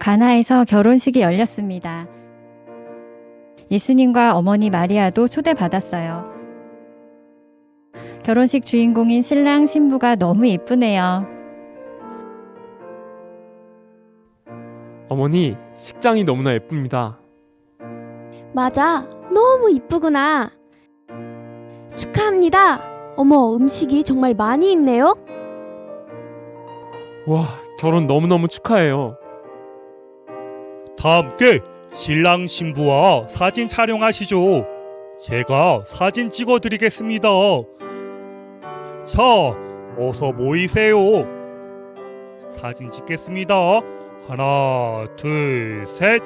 가나에서 결혼식이 열렸습니다. 예수님과 어머니 마리아도 초대받았어요. 결혼식 주인공인 신랑 신부가 너무 예쁘네요. 어머니, 식장이 너무나 예쁩니다. 맞아, 너무 이쁘구나. 축하합니다. 어머, 음식이 정말 많이 있네요. 와, 결혼 너무너무 축하해요. 다 함께 신랑 신부와 사진 촬영하시죠. 제가 사진 찍어드리겠습니다. 자, 어서 모이세요. 사진 찍겠습니다. 하나, 둘, 셋,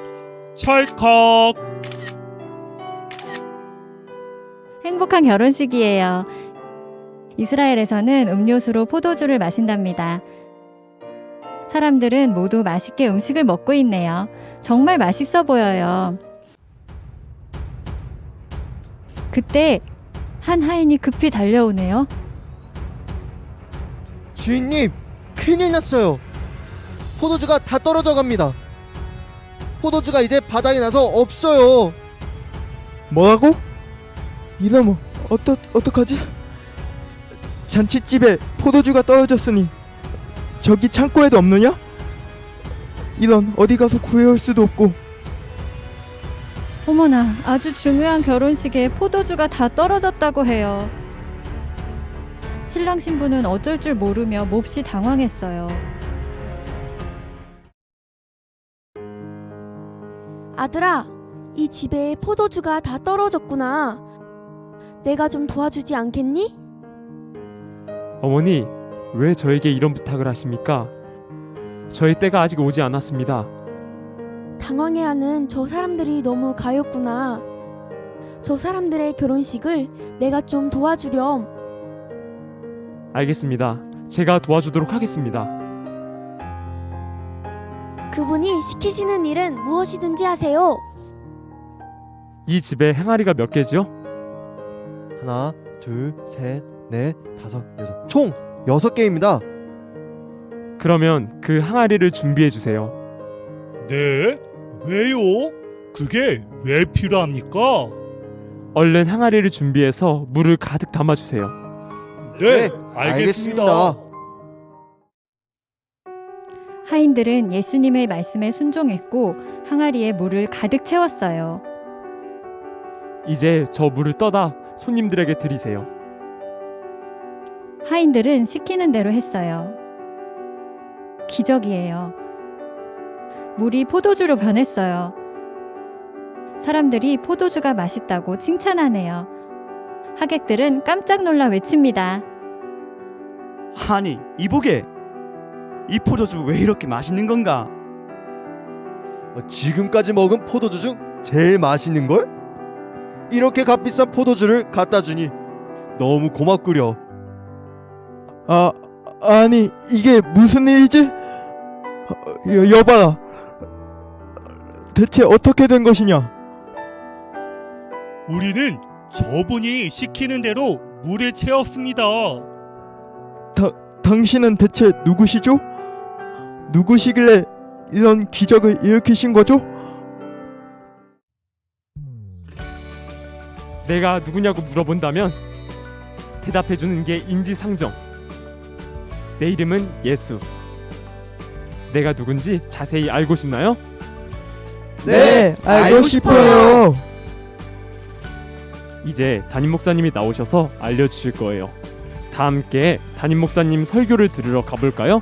찰칵. 행복한 결혼식이에요. 이스라엘에서는 음료수로 포도주를 마신답니다. 사람들은 모두 맛있게 음식을 먹고 있네요. 정말 맛있어 보여요. 그때 한 하인이 급히 달려오네요. 주인님, 큰일 났어요. 포도주가 다 떨어져 갑니다. 포도주가 이제 바닥에 나서 없어요. 뭐라고? 이놈 어떡하지? 잔치집에 포도주가 떨어졌으니 저기 창고에도 없느냐? 이런 어디 가서 구해올 수도 없고. 어머나, 아주 중요한 결혼식에 포도주가 다 떨어졌다고 해요. 신랑 신부는 어쩔 줄 모르며 몹시 당황했어요. 아들아, 이 집에 포도주가 다 떨어졌구나. 내가 좀 도와주지 않겠니? 어머니, 왜 저에게 이런 부탁을 하십니까? 저희 때가 아직 오지 않았습니다. 당황해하는 저 사람들이 너무 가엾구나. 저 사람들의 결혼식을 내가 좀 도와주렴. 알겠습니다. 제가 도와주도록 하겠습니다. 그분이 시키시는 일은 무엇이든지 하세요. 이 집에 행아리가 몇 개죠? 하나, 둘, 셋, 넷, 다섯, 여섯. 총 6개입니다. 그러면 그 항아리를 준비해 주세요. 네? 왜요? 그게 왜 필요합니까? 얼른 항아리를 준비해서 물을 가득 담아 주세요. 네, 알겠습니다. 하인들은 예수님의 말씀에 순종했고 항아리에 물을 가득 채웠어요. 이제 저 물을 떠다 손님들에게 드리세요. 하인들은 시키는 대로 했어요. 기적이에요. 물이 포도주로 변했어요. 사람들이 포도주가 맛있다고 칭찬하네요. 하객들은 깜짝 놀라 외칩니다. 아니, 이보게! 이 포도주 왜 이렇게 맛있는 건가? 지금까지 먹은 포도주 중 제일 맛있는걸? 이렇게 값비싼 포도주를 갖다 주니 너무 고맙구려. 아니 이게 무슨 일이지? 여봐라. 대체 어떻게 된 것이냐? 우리는 저분이 시키는 대로 물에 채웠습니다. 당신은 대체 누구시죠? 누구시길래 이런 기적을 일으키신 거죠? 내가 누구냐고 물어본다면 대답해 주는 게 인지상정. 내 이름은 예수. 내가 누군지 자세히 알고 싶나요? 네, 알고 싶어요. 이제 담임 목사님이 나오셔서 알려주실 거예요. 다 함께 담임 목사님 설교를 들으러 가볼까요?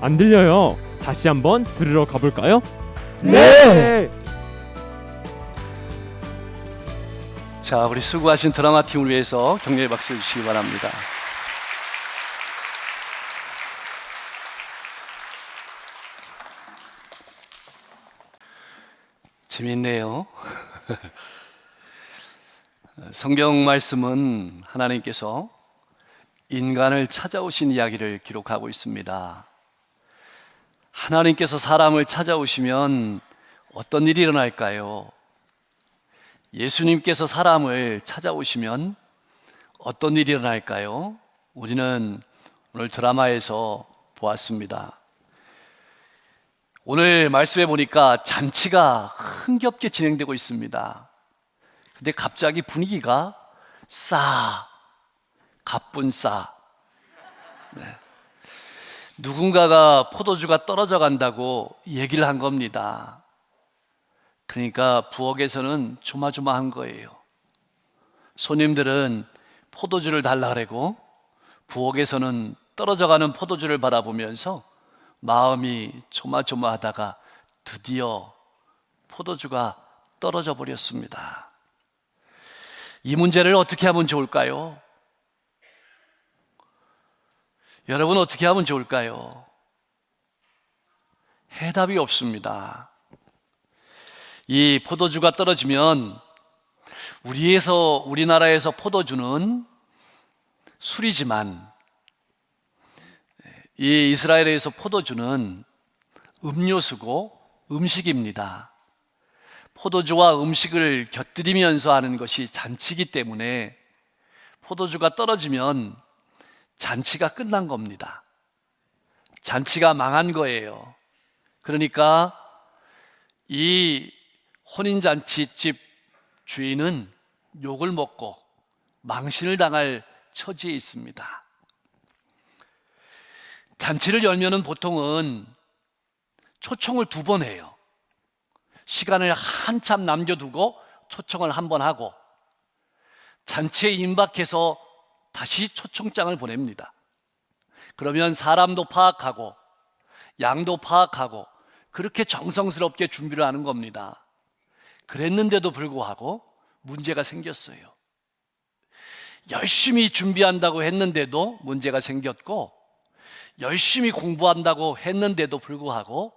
안 들려요. 다시 한번 들으러 가볼까요? 네. 자, 우리 수고하신 드라마 팀을 위해서 격려의 박수 주시기 바랍니다. 재밌네요. 성경 말씀은 하나님께서 인간을 찾아오신 이야기를 기록하고 있습니다. 하나님께서 사람을 찾아오시면 어떤 일이 일어날까요? 예수님께서 사람을 찾아오시면 어떤 일이 일어날까요? 우리는 오늘 드라마에서 보았습니다. 오늘 말씀해 보니까 잔치가 흥겹게 진행되고 있습니다. 근데 갑자기 분위기가 가뿐싸. 네. 누군가가 포도주가 떨어져 간다고 얘기를 한 겁니다. 그러니까 부엌에서는 조마조마한 거예요. 손님들은 포도주를 달라 그러고 부엌에서는 떨어져가는 포도주를 바라보면서 마음이 조마조마하다가 드디어 포도주가 떨어져 버렸습니다. 이 문제를 어떻게 하면 좋을까요? 여러분, 어떻게 하면 좋을까요? 해답이 없습니다. 이 포도주가 떨어지면 우리나라에서 포도주는 술이지만 이 이스라엘에서 포도주는 음료수고 음식입니다. 포도주와 음식을 곁들이면서 하는 것이 잔치이기 때문에 포도주가 떨어지면 잔치가 끝난 겁니다. 잔치가 망한 거예요. 그러니까 이 혼인잔치집 주인은 욕을 먹고 망신을 당할 처지에 있습니다. 잔치를 열면은 보통은 초청을 2번 해요. 시간을 한참 남겨두고 초청을 1번 하고 잔치에 임박해서 다시 초청장을 보냅니다. 그러면 사람도 파악하고 양도 파악하고 그렇게 정성스럽게 준비를 하는 겁니다. 그랬는데도 불구하고 문제가 생겼어요. 열심히 준비한다고 했는데도 문제가 생겼고, 열심히 공부한다고 했는데도 불구하고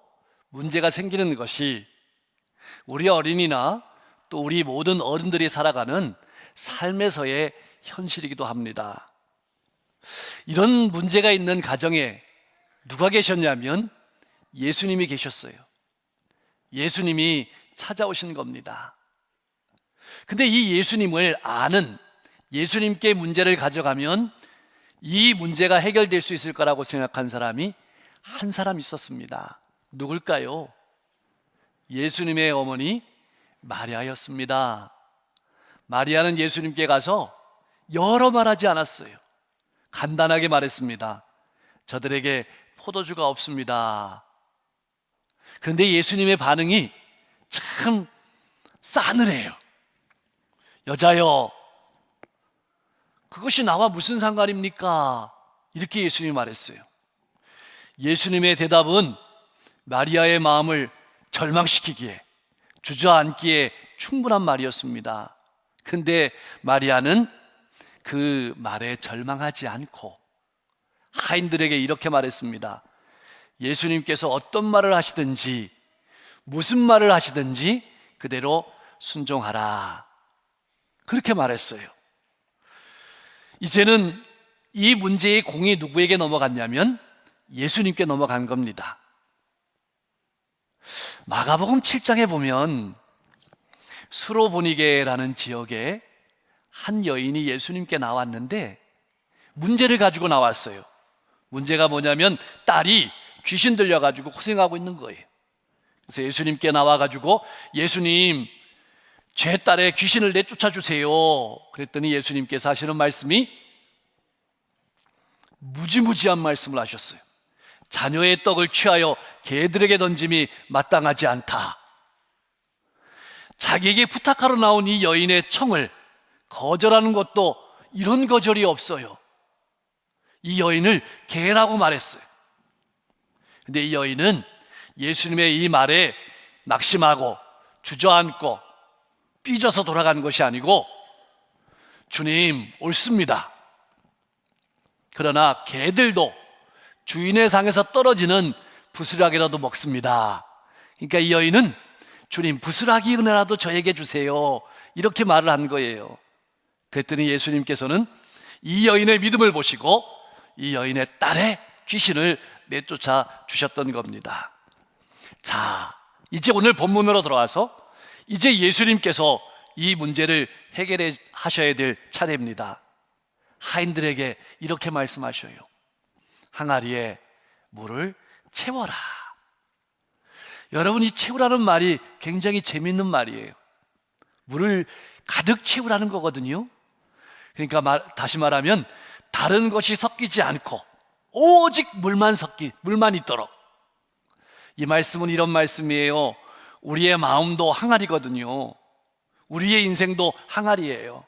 문제가 생기는 것이 우리 어린이나 또 우리 모든 어른들이 살아가는 삶에서의 현실이기도 합니다. 이런 문제가 있는 가정에 누가 계셨냐면 예수님이 계셨어요. 예수님이 찾아오신 겁니다. 근데 이 예수님을 아는, 예수님께 문제를 가져가면 이 문제가 해결될 수 있을 거라고 생각한 사람이 한 사람 있었습니다. 누굴까요? 예수님의 어머니 마리아였습니다. 마리아는 예수님께 가서 여러 말 하지 않았어요. 간단하게 말했습니다. 저들에게 포도주가 없습니다. 그런데 예수님의 반응이 참 싸늘해요. 여자여, 그것이 나와 무슨 상관입니까? 이렇게 예수님이 말했어요. 예수님의 대답은 마리아의 마음을 절망시키기에, 주저앉기에 충분한 말이었습니다. 근데 마리아는 그 말에 절망하지 않고 하인들에게 이렇게 말했습니다. 예수님께서 어떤 말을 하시든지 무슨 말을 하시든지 그대로 순종하라. 그렇게 말했어요. 이제는 이 문제의 공이 누구에게 넘어갔냐면 예수님께 넘어간 겁니다. 마가복음 7장에 보면 수로보니게라는 지역에 한 여인이 예수님께 나왔는데 문제를 가지고 나왔어요. 문제가 뭐냐면 딸이 귀신 들려가지고 고생하고 있는 거예요. 그래서 예수님께 나와가지고 예수님, 제 딸의 귀신을 내쫓아 주세요. 그랬더니 예수님께서 하시는 말씀이 무지무지한 말씀을 하셨어요. 자녀의 떡을 취하여 개들에게 던짐이 마땅하지 않다. 자기에게 부탁하러 나온 이 여인의 청을 거절하는 것도 이런 거절이 없어요. 이 여인을 개라고 말했어요. 근데 이 여인은 예수님의 이 말에 낙심하고 주저앉고 삐져서 돌아간 것이 아니고, 주님, 옳습니다. 그러나 개들도 주인의 상에서 떨어지는 부스락이라도 먹습니다. 그러니까 이 여인은 주님, 부스라기 은혜라도 저에게 주세요, 이렇게 말을 한 거예요. 그랬더니 예수님께서는 이 여인의 믿음을 보시고 이 여인의 딸의 귀신을 내쫓아 주셨던 겁니다. 자, 이제 오늘 본문으로 돌아와서 이제 예수님께서 이 문제를 해결해 하셔야 될 차례입니다. 하인들에게 이렇게 말씀하셔요. 항아리에 물을 채워라. 여러분, 이 채우라는 말이 굉장히 재밌는 말이에요. 물을 가득 채우라는 거거든요. 그러니까 다시 말하면 다른 것이 섞이지 않고 오직 물만 있도록. 이 말씀은 이런 말씀이에요. 우리의 마음도 항아리거든요. 우리의 인생도 항아리예요.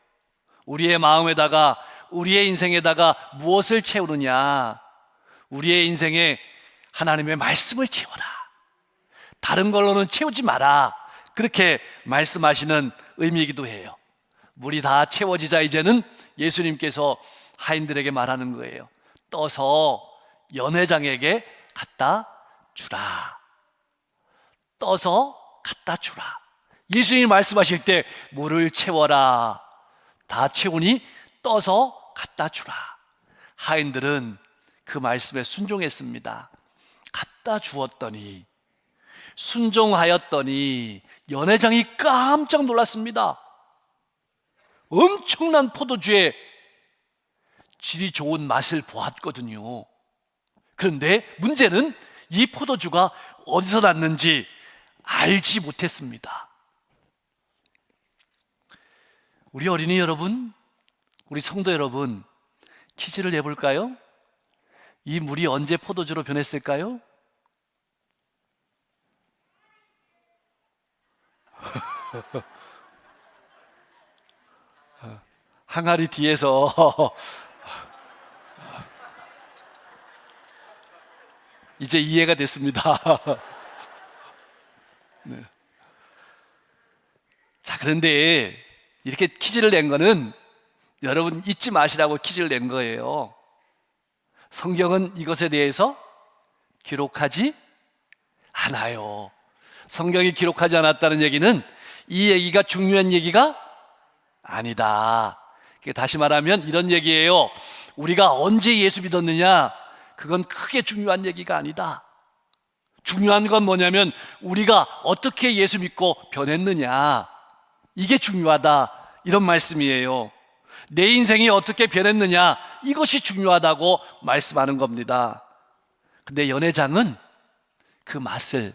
우리의 마음에다가, 우리의 인생에다가 무엇을 채우느냐? 우리의 인생에 하나님의 말씀을 채워라. 다른 걸로는 채우지 마라. 그렇게 말씀하시는 의미이기도 해요. 물이 다 채워지자 이제는 예수님께서 하인들에게 말하는 거예요. 떠서 연회장에게 갖다 주라. 떠서 갖다 주라. 예수님이 말씀하실 때 물을 채워라. 다 채우니 떠서 갖다 주라. 하인들은 그 말씀에 순종했습니다. 갖다 주었더니, 순종하였더니 연회장이 깜짝 놀랐습니다. 엄청난 포도주의 질이 좋은 맛을 보았거든요. 그런데 문제는 이 포도주가 어디서 났는지 알지 못했습니다. 우리 어린이 여러분, 우리 성도 여러분, 퀴즈를 내볼까요? 이 물이 언제 포도주로 변했을까요? 항아리 뒤에서 이제 이해가 됐습니다. 네. 자, 그런데 이렇게 퀴즈를 낸 거는 여러분 잊지 마시라고 퀴즈를 낸 거예요. 성경은 이것에 대해서 기록하지 않아요. 성경이 기록하지 않았다는 얘기는 이 얘기가 중요한 얘기가 아니다. 다시 말하면 이런 얘기예요. 우리가 언제 예수 믿었느냐, 그건 크게 중요한 얘기가 아니다. 중요한 건 뭐냐면 우리가 어떻게 예수 믿고 변했느냐, 이게 중요하다, 이런 말씀이에요. 내 인생이 어떻게 변했느냐, 이것이 중요하다고 말씀하는 겁니다. 근데 연회장은 그 맛의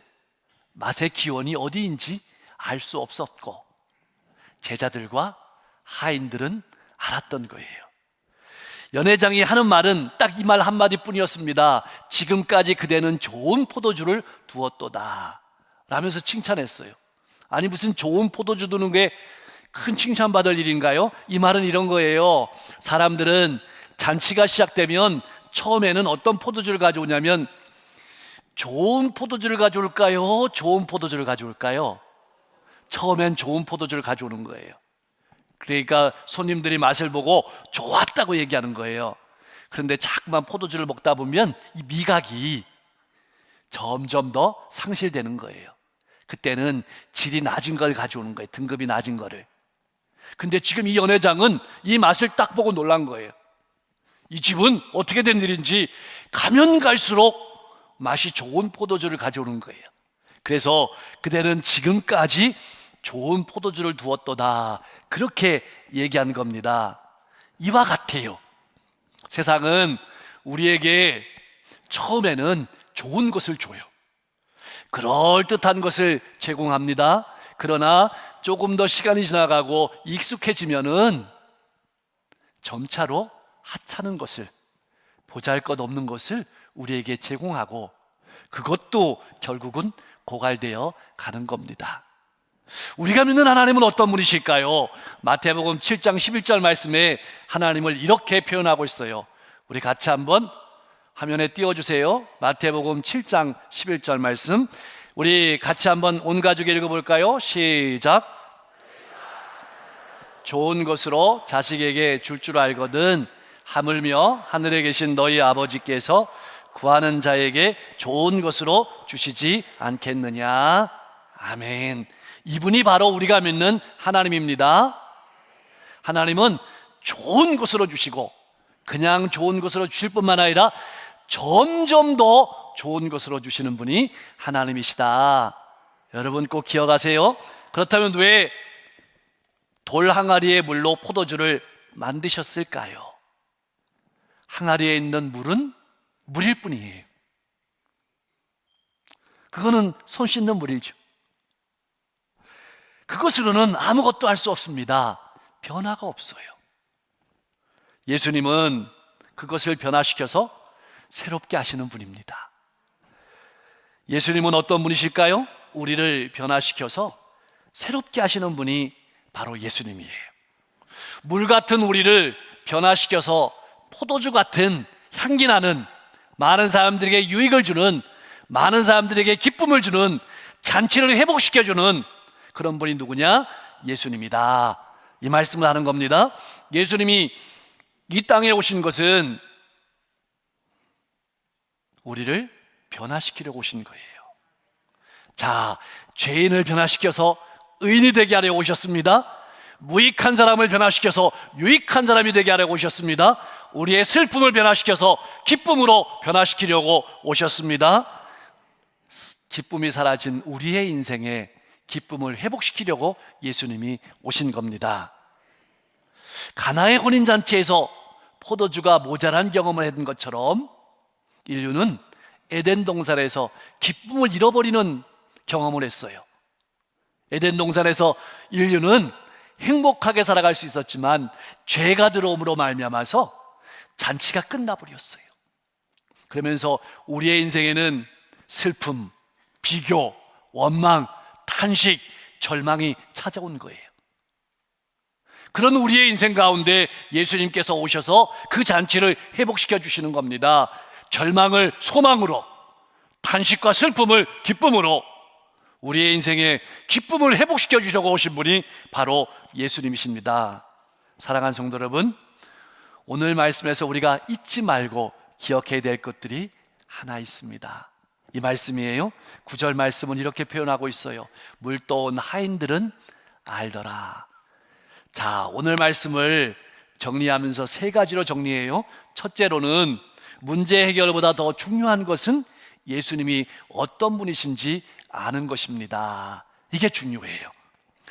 기원이 어디인지 알 수 없었고 제자들과 하인들은 알았던 거예요. 연회장이 하는 말은 딱 이 말 한마디 뿐이었습니다. 지금까지 그대는 좋은 포도주를 두었도다 라면서 칭찬했어요. 아니, 무슨 좋은 포도주 두는 게 큰 칭찬받을 일인가요? 이 말은 이런 거예요. 사람들은 잔치가 시작되면 처음에는 어떤 포도주를 가져오냐면 좋은 포도주를 가져올까요? 좋은 포도주를 가져올까요? 처음엔 좋은 포도주를 가져오는 거예요. 그러니까 손님들이 맛을 보고 좋았다고 얘기하는 거예요. 그런데 자꾸만 포도주를 먹다 보면 이 미각이 점점 더 상실되는 거예요. 그때는 질이 낮은 걸 가져오는 거예요. 등급이 낮은 거를. 근데 지금 이 연회장은 이 맛을 딱 보고 놀란 거예요. 이 집은 어떻게 된 일인지 가면 갈수록 맛이 좋은 포도주를 가져오는 거예요. 그래서 그대는 지금까지 좋은 포도주를 두었도다, 그렇게 얘기한 겁니다. 이와 같아요. 세상은 우리에게 처음에는 좋은 것을 줘요. 그럴듯한 것을 제공합니다. 그러나 조금 더 시간이 지나가고 익숙해지면은 점차로 하찮은 것을, 보잘것없는 것을 우리에게 제공하고 그것도 결국은 고갈되어 가는 겁니다. 우리가 믿는 하나님은 어떤 분이실까요? 마태복음 7장 11절 말씀에 하나님을 이렇게 표현하고 있어요. 우리 같이 한번 화면에 띄워주세요. 마태복음 7장 11절 말씀, 우리 같이 한번 온 가족이 읽어볼까요? 시작. 좋은 것으로 자식에게 줄 줄 알거든 하물며 하늘에 계신 너희 아버지께서 구하는 자에게 좋은 것으로 주시지 않겠느냐. 아멘. 이분이 바로 우리가 믿는 하나님입니다. 하나님은 좋은 것으로 주시고 그냥 좋은 것으로 주실 뿐만 아니라 점점 더 좋은 것으로 주시는 분이 하나님이시다. 여러분 꼭 기억하세요. 그렇다면 왜 돌 항아리의 물로 포도주를 만드셨을까요? 항아리에 있는 물은 물일 뿐이에요. 그거는 손 씻는 물이죠. 그것으로는 아무것도 할 수 없습니다. 변화가 없어요. 예수님은 그것을 변화시켜서 새롭게 하시는 분입니다. 예수님은 어떤 분이실까요? 우리를 변화시켜서 새롭게 하시는 분이 바로 예수님이에요. 물 같은 우리를 변화시켜서 포도주 같은 향기 나는, 많은 사람들에게 유익을 주는, 많은 사람들에게 기쁨을 주는, 잔치를 회복시켜주는 그런 분이 누구냐? 예수님이다. 이 말씀을 하는 겁니다. 예수님이 이 땅에 오신 것은 우리를 변화시키려고 오신 거예요. 자, 죄인을 변화시켜서 의인이 되게 하려고 오셨습니다. 무익한 사람을 변화시켜서 유익한 사람이 되게 하려고 오셨습니다. 우리의 슬픔을 변화시켜서 기쁨으로 변화시키려고 오셨습니다. 기쁨이 사라진 우리의 인생에 기쁨을 회복시키려고 예수님이 오신 겁니다. 가나의 혼인잔치에서 포도주가 모자란 경험을 했던 것처럼 인류는 에덴 동산에서 기쁨을 잃어버리는 경험을 했어요. 에덴 동산에서 인류는 행복하게 살아갈 수 있었지만 죄가 들어옴으로 말미암아서 잔치가 끝나버렸어요. 그러면서 우리의 인생에는 슬픔, 비교, 원망, 탄식, 절망이 찾아온 거예요. 그런 우리의 인생 가운데 예수님께서 오셔서 그 잔치를 회복시켜 주시는 겁니다. 절망을 소망으로, 탄식과 슬픔을 기쁨으로, 우리의 인생에 기쁨을 회복시켜 주려고 오신 분이 바로 예수님이십니다. 사랑하는 성도 여러분, 오늘 말씀에서 우리가 잊지 말고 기억해야 될 것들이 하나 있습니다. 이 말씀이에요. 9절 말씀은 이렇게 표현하고 있어요. 물떠온 하인들은 알더라. 자, 오늘 말씀을 정리하면서 세 가지로 정리해요. 첫째로는 문제 해결보다 더 중요한 것은 예수님이 어떤 분이신지 아는 것입니다. 이게 중요해요.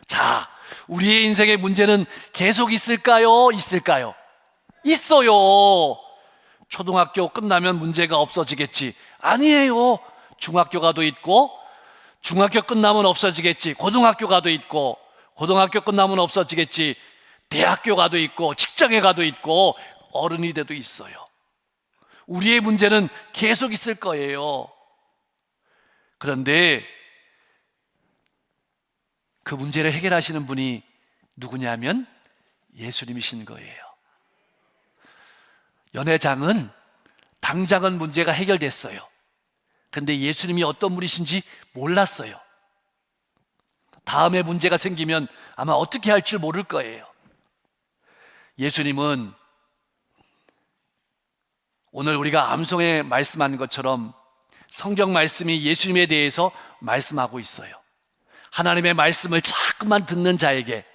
자, 우리의 인생의 문제는 계속 있을까요? 있을까요? 있어요. 초등학교 끝나면 문제가 없어지겠지. 아니에요. 중학교 가도 있고, 중학교 끝나면 없어지겠지. 고등학교 가도 있고, 고등학교 끝나면 없어지겠지. 대학교 가도 있고, 직장에 가도 있고, 어른이 돼도 있어요. 우리의 문제는 계속 있을 거예요. 그런데 그 문제를 해결하시는 분이 누구냐면 예수님이신 거예요. 연회장은 당장은 문제가 해결됐어요. 근데 예수님이 어떤 분이신지 몰랐어요. 다음에 문제가 생기면 아마 어떻게 할지 모를 거예요. 예수님은 오늘 우리가 암송에 말씀한 것처럼 성경 말씀이 예수님에 대해서 말씀하고 있어요. 하나님의 말씀을 자꾸만 듣는 자에게,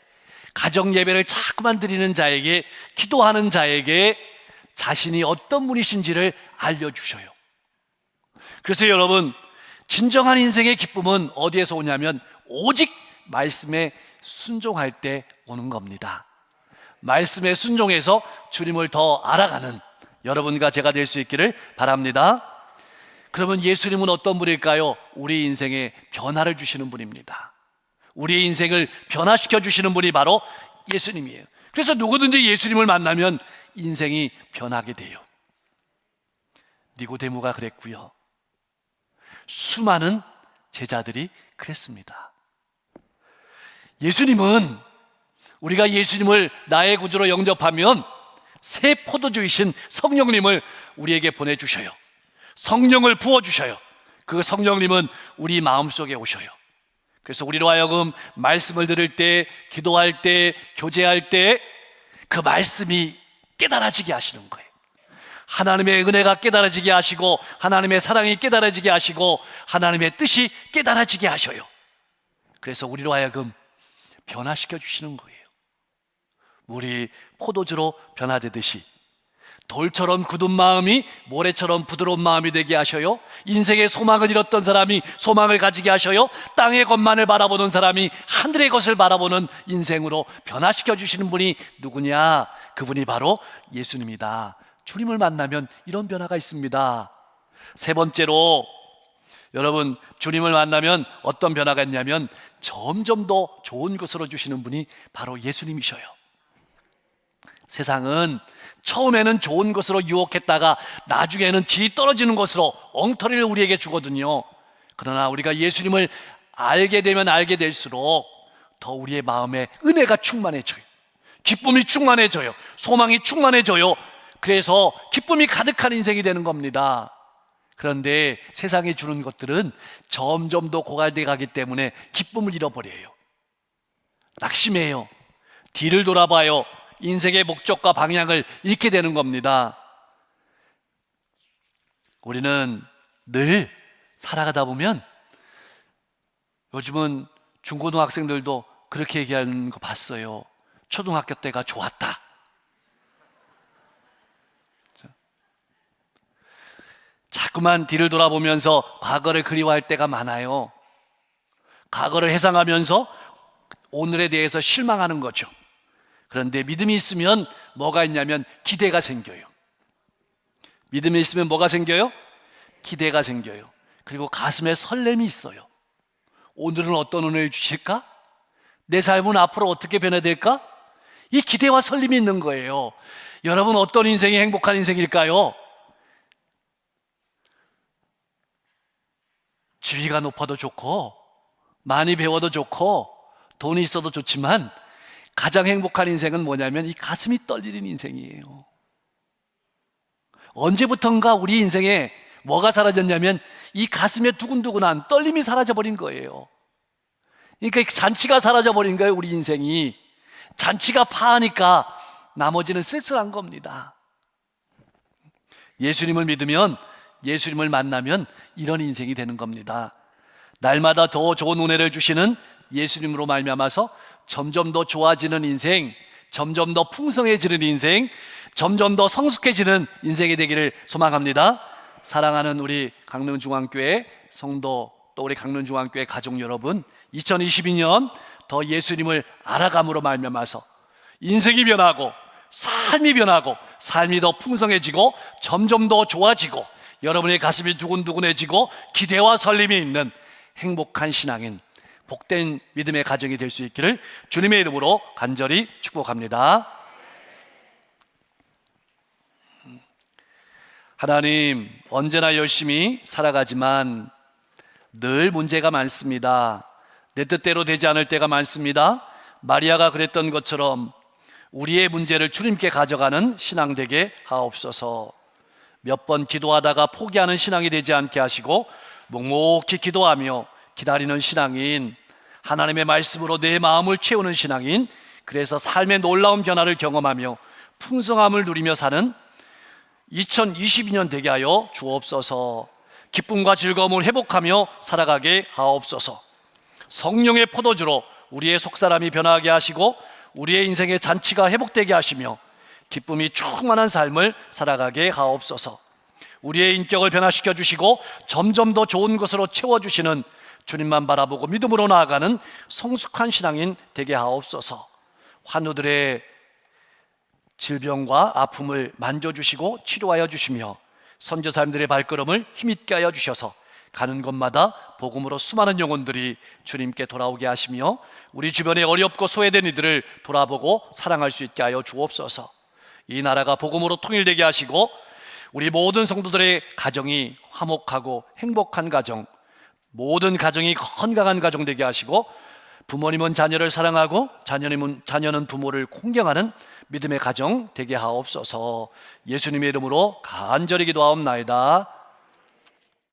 가정 예배를 자꾸만 드리는 자에게, 기도하는 자에게 자신이 어떤 분이신지를 알려주셔요. 그래서 여러분, 진정한 인생의 기쁨은 어디에서 오냐면 오직 말씀에 순종할 때 오는 겁니다. 말씀에 순종해서 주님을 더 알아가는 여러분과 제가 될 수 있기를 바랍니다. 그러면 예수님은 어떤 분일까요? 우리 인생에 변화를 주시는 분입니다. 우리의 인생을 변화시켜 주시는 분이 바로 예수님이에요. 그래서 누구든지 예수님을 만나면 인생이 변하게 돼요. 니고데모가 그랬고요. 수많은 제자들이 그랬습니다. 예수님은, 우리가 예수님을 나의 구주로 영접하면 새 포도주이신 성령님을 우리에게 보내주셔요. 성령을 부어주셔요. 그 성령님은 우리 마음속에 오셔요. 그래서 우리로 하여금 말씀을 들을 때, 기도할 때, 교제할 때 그 말씀이 깨달아지게 하시는 거예요. 하나님의 은혜가 깨달아지게 하시고, 하나님의 사랑이 깨달아지게 하시고, 하나님의 뜻이 깨달아지게 하셔요. 그래서 우리로 하여금 변화시켜 주시는 거예요. 물이 포도주로 변화되듯이 돌처럼 굳은 마음이 모래처럼 부드러운 마음이 되게 하셔요. 인생의 소망을 잃었던 사람이 소망을 가지게 하셔요. 땅의 것만을 바라보는 사람이 하늘의 것을 바라보는 인생으로 변화시켜 주시는 분이 누구냐? 그분이 바로 예수님이다. 주님을 만나면 이런 변화가 있습니다. 세 번째로, 여러분, 주님을 만나면 어떤 변화가 있냐면 점점 더 좋은 것으로 주시는 분이 바로 예수님이셔요. 세상은 처음에는 좋은 것으로 유혹했다가 나중에는 질이 떨어지는 것으로 엉터리를 우리에게 주거든요. 그러나 우리가 예수님을 알게 되면 알게 될수록 더 우리의 마음에 은혜가 충만해져요. 기쁨이 충만해져요. 소망이 충만해져요. 그래서 기쁨이 가득한 인생이 되는 겁니다. 그런데 세상에 주는 것들은 점점 더 고갈돼 가기 때문에 기쁨을 잃어버려요. 낙심해요. 뒤를 돌아봐요. 인생의 목적과 방향을 잃게 되는 겁니다. 우리는 늘 살아가다 보면, 요즘은 중고등학생들도 그렇게 얘기하는 거 봤어요. 초등학교 때가 좋았다. 자꾸만 뒤를 돌아보면서 과거를 그리워할 때가 많아요. 과거를 회상하면서 오늘에 대해서 실망하는 거죠. 그런데 믿음이 있으면 뭐가 있냐면 기대가 생겨요. 믿음이 있으면 뭐가 생겨요? 기대가 생겨요. 그리고 가슴에 설렘이 있어요. 오늘은 어떤 은혜를 주실까? 내 삶은 앞으로 어떻게 변화될까? 이 기대와 설렘이 있는 거예요. 여러분, 어떤 인생이 행복한 인생일까요? 지위가 높아도 좋고 많이 배워도 좋고 돈이 있어도 좋지만 가장 행복한 인생은 뭐냐면 이 가슴이 떨리는 인생이에요. 언제부턴가 우리 인생에 뭐가 사라졌냐면 이 가슴에 두근두근한 떨림이 사라져버린 거예요. 그러니까 잔치가 사라져버린 거예요. 우리 인생이 잔치가 파하니까 나머지는 쓸쓸한 겁니다. 예수님을 믿으면, 예수님을 만나면 이런 인생이 되는 겁니다. 날마다 더 좋은 은혜를 주시는 예수님으로 말미암아서 점점 더 좋아지는 인생, 점점 더 풍성해지는 인생, 점점 더 성숙해지는 인생이 되기를 소망합니다. 사랑하는 우리 강릉중앙교회 성도, 또 우리 강릉중앙교회 가족 여러분, 2022년 더 예수님을 알아감으로 말미암아서 인생이 변하고 삶이 변하고 삶이 더 풍성해지고 점점 더 좋아지고 여러분의 가슴이 두근두근해지고 기대와 설렘이 있는 행복한 신앙인, 복된 믿음의 가정이 될 수 있기를 주님의 이름으로 간절히 축복합니다. 하나님, 언제나 열심히 살아가지만 늘 문제가 많습니다. 내 뜻대로 되지 않을 때가 많습니다. 마리아가 그랬던 것처럼 우리의 문제를 주님께 가져가는 신앙 되게 하옵소서. 몇 번 기도하다가 포기하는 신앙이 되지 않게 하시고 묵묵히 기도하며 기다리는 신앙인, 하나님의 말씀으로 내 마음을 채우는 신앙인, 그래서 삶의 놀라운 변화를 경험하며 풍성함을 누리며 사는 2022년 되게 하여 주옵소서. 기쁨과 즐거움을 회복하며 살아가게 하옵소서. 성령의 포도주로 우리의 속사람이 변화하게 하시고 우리의 인생의 잔치가 회복되게 하시며 기쁨이 충만한 삶을 살아가게 하옵소서. 우리의 인격을 변화시켜 주시고 점점 더 좋은 것으로 채워주시는 주님만 바라보고 믿음으로 나아가는 성숙한 신앙인 되게 하옵소서. 환우들의 질병과 아픔을 만져주시고 치료하여 주시며 선교사님들의 발걸음을 힘있게 하여 주셔서 가는 곳마다 복음으로 수많은 영혼들이 주님께 돌아오게 하시며 우리 주변에 어렵고 소외된 이들을 돌아보고 사랑할 수 있게 하여 주옵소서. 이 나라가 복음으로 통일되게 하시고 우리 모든 성도들의 가정이 화목하고 행복한 가정, 모든 가정이 건강한 가정 되게 하시고 부모님은 자녀를 사랑하고 자녀는 부모를 공경하는 믿음의 가정 되게 하옵소서. 예수님의 이름으로 간절히 기도하옵나이다.